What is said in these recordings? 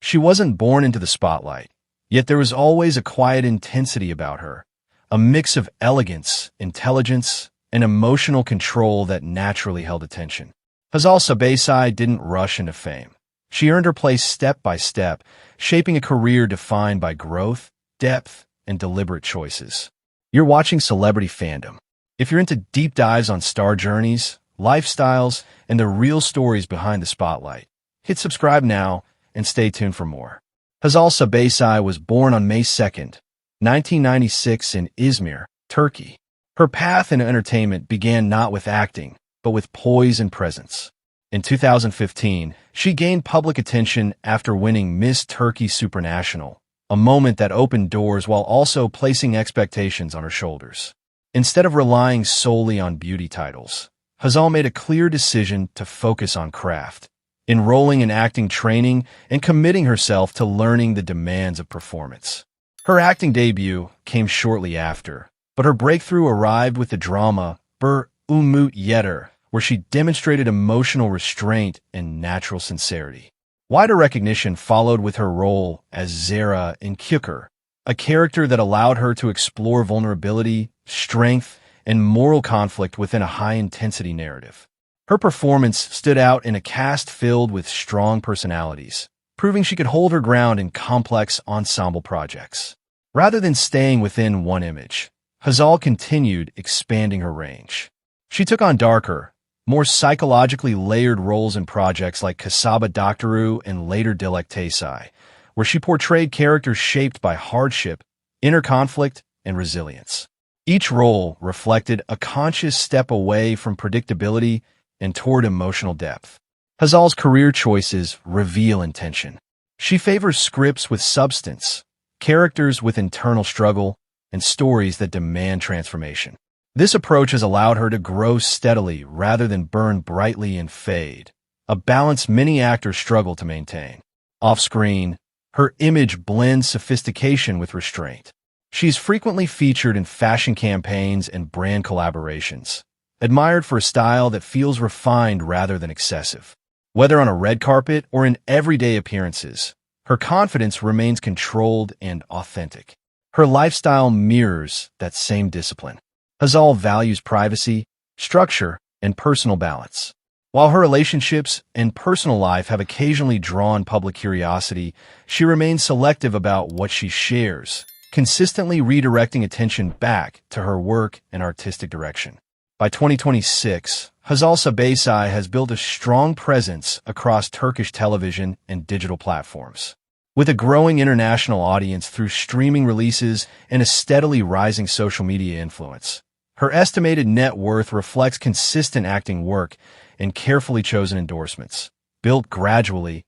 She wasn't born into the spotlight, yet there was always a quiet intensity about her, a mix of elegance, intelligence, and emotional control that naturally held attention. Hazal Subaşı didn't rush into fame. She earned her place step by step, shaping a career defined by growth, depth, and deliberate choices. You're watching Celebrity Fandom. If you're into deep dives on star journeys, lifestyles, and the real stories behind the spotlight, hit subscribe now and stay tuned for more. Hazal Subaşı was born on May 2, 1996 in Izmir, Turkey. Her path in entertainment began not with acting, but with poise and presence. In 2015, she gained public attention after winning Miss Turkey Supranational, a moment that opened doors while also placing expectations on her shoulders. Instead of relying solely on beauty titles, Hazal made a clear decision to focus on craft, enrolling in acting training and committing herself to learning the demands of performance. Her acting debut came shortly after, but her breakthrough arrived with the drama Bir Umut Yeter, where she demonstrated emotional restraint and natural sincerity. Wider recognition followed with her role as Zehra in Çukur, a character that allowed her to explore vulnerability, strength, and moral conflict within a high-intensity narrative. Her performance stood out in a cast filled with strong personalities, proving she could hold her ground in complex ensemble projects. Rather than staying within one image, Hazal continued expanding her range. She took on darker, more psychologically layered roles in projects like Kasaba Doktoru and later Dilek Tesai, where she portrayed characters shaped by hardship, inner conflict, and resilience. Each role reflected a conscious step away from predictability and toward emotional depth. Hazal's career choices reveal intention. She favors scripts with substance, characters with internal struggle, and stories that demand transformation. This approach has allowed her to grow steadily rather than burn brightly and fade, a balance many actors struggle to maintain. Off-screen, her image blends sophistication with restraint. She's frequently featured in fashion campaigns and brand collaborations, admired for a style that feels refined rather than excessive. Whether on a red carpet or in everyday appearances, her confidence remains controlled and authentic. Her lifestyle mirrors that same discipline. Hazal values privacy, structure, and personal balance. While her relationships and personal life have occasionally drawn public curiosity, she remains selective about what she shares, consistently redirecting attention back to her work and artistic direction. By 2026, Hazal Subaşı has built a strong presence across Turkish television and digital platforms. With a growing international audience through streaming releases and a steadily rising social media influence, her estimated net worth reflects consistent acting work and carefully chosen endorsements, built gradually,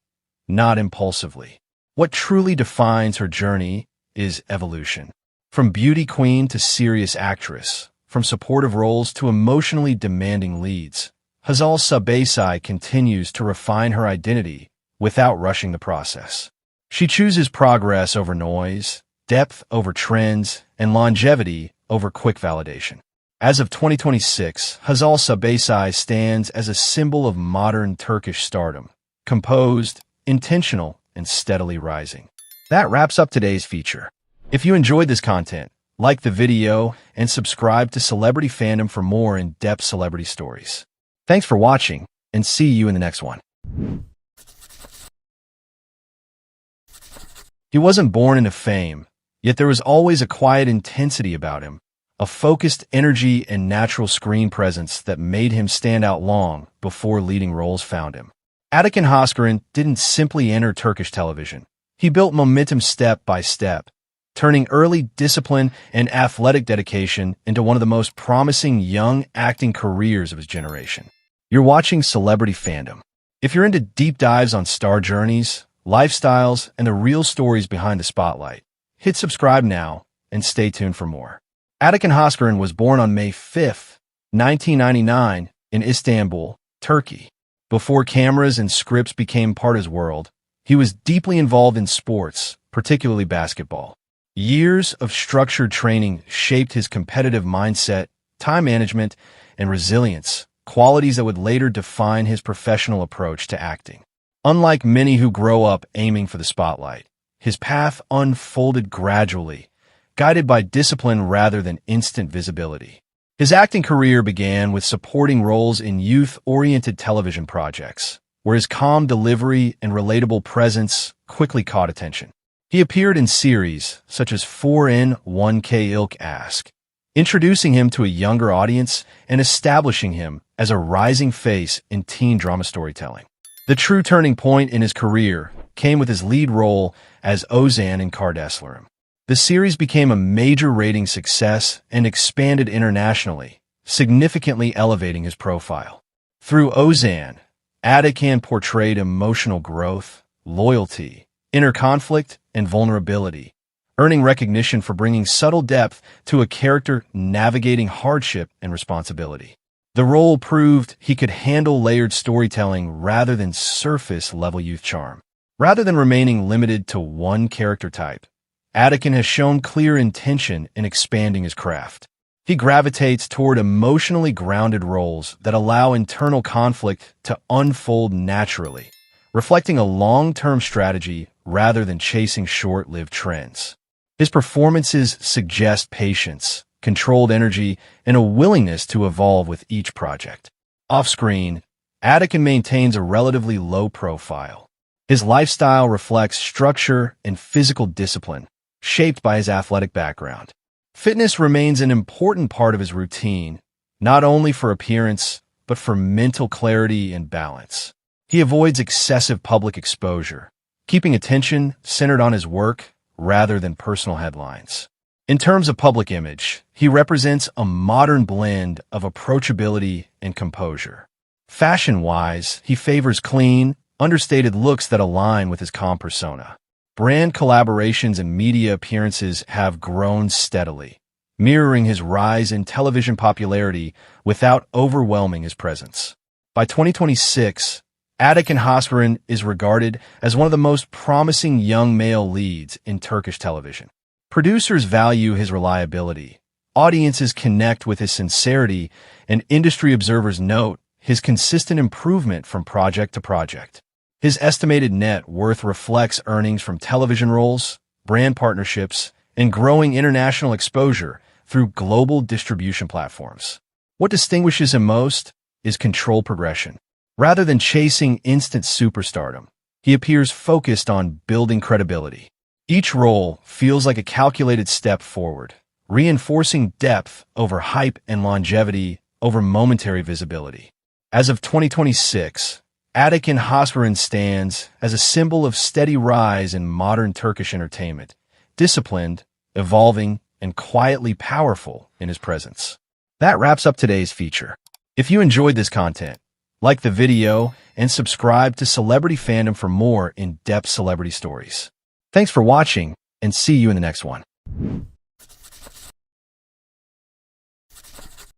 not impulsively. What truly defines her journey is evolution. From beauty queen to serious actress, from supportive roles to emotionally demanding leads, Hazal Subaşı continues to refine her identity without rushing the process. She chooses progress over noise, depth over trends, and longevity over quick validation. As of 2026, Hazal Subaşı stands as a symbol of modern Turkish stardom, composed, intentional, and steadily rising. That wraps up today's feature. If you enjoyed this content, like the video and subscribe to Celebrity Fandom for more in-depth celebrity stories. Thanks for watching, and see you in the next one. He wasn't born into fame, yet there was always a quiet intensity about him, a focused energy and natural screen presence that made him stand out long before leading roles found him. Atakan Hoşgören didn't simply enter Turkish television. He built momentum step by step, turning early discipline and athletic dedication into one of the most promising young acting careers of his generation. You're watching Celebrity Fandom. If you're into deep dives on star journeys, lifestyles, and the real stories behind the spotlight, hit subscribe now and stay tuned for more. Atakan Hoşgören was born on May 5, 1999, in Istanbul, Turkey. Before cameras and scripts became part of his world, he was deeply involved in sports, particularly basketball. Years of structured training shaped his competitive mindset, time management, and resilience, qualities that would later define his professional approach to acting. Unlike many who grow up aiming for the spotlight, his path unfolded gradually, guided by discipline rather than instant visibility. His acting career began with supporting roles in youth-oriented television projects, where his calm delivery and relatable presence quickly caught attention. He appeared in series such as 4N 1K Ilk Ask, introducing him to a younger audience and establishing him as a rising face in teen drama storytelling. The true turning point in his career came with his lead role as Ozan in Kardeşlerim. The series became a major rating success and expanded internationally, significantly elevating his profile. Through Ozan, Atakan portrayed emotional growth, loyalty, inner conflict, and vulnerability, earning recognition for bringing subtle depth to a character navigating hardship and responsibility. The role proved he could handle layered storytelling rather than surface-level youth charm. Rather than remaining limited to one character type, Atakan has shown clear intention in expanding his craft. He gravitates toward emotionally grounded roles that allow internal conflict to unfold naturally, reflecting a long-term strategy rather than chasing short-lived trends. His performances suggest patience, controlled energy, and a willingness to evolve with each project. Off-screen, Atakan maintains a relatively low profile. His lifestyle reflects structure and physical discipline, shaped by his athletic background. Fitness remains an important part of his routine, not only for appearance, but for mental clarity and balance. He avoids excessive public exposure, keeping attention centered on his work rather than personal headlines. In terms of public image, he represents a modern blend of approachability and composure. Fashion-wise, he favors clean, understated looks that align with his calm persona. Brand collaborations and media appearances have grown steadily, mirroring his rise in television popularity without overwhelming his presence. By 2026, Atakan Hoşgören is regarded as one of the most promising young male leads in Turkish television. Producers value his reliability, audiences connect with his sincerity, and industry observers note his consistent improvement from project to project. His estimated net worth reflects earnings from television roles, brand partnerships, and growing international exposure through global distribution platforms. What distinguishes him most is controlled progression. Rather than chasing instant superstardom, he appears focused on building credibility. Each role feels like a calculated step forward, reinforcing depth over hype and longevity over momentary visibility. As of 2026, Atakan Hoşgören stands as a symbol of steady rise in modern Turkish entertainment, disciplined, evolving, and quietly powerful in his presence. That wraps up today's feature. If you enjoyed this content, like the video and subscribe to Celebrity Fandom for more in-depth celebrity stories. Thanks for watching, and see you in the next one.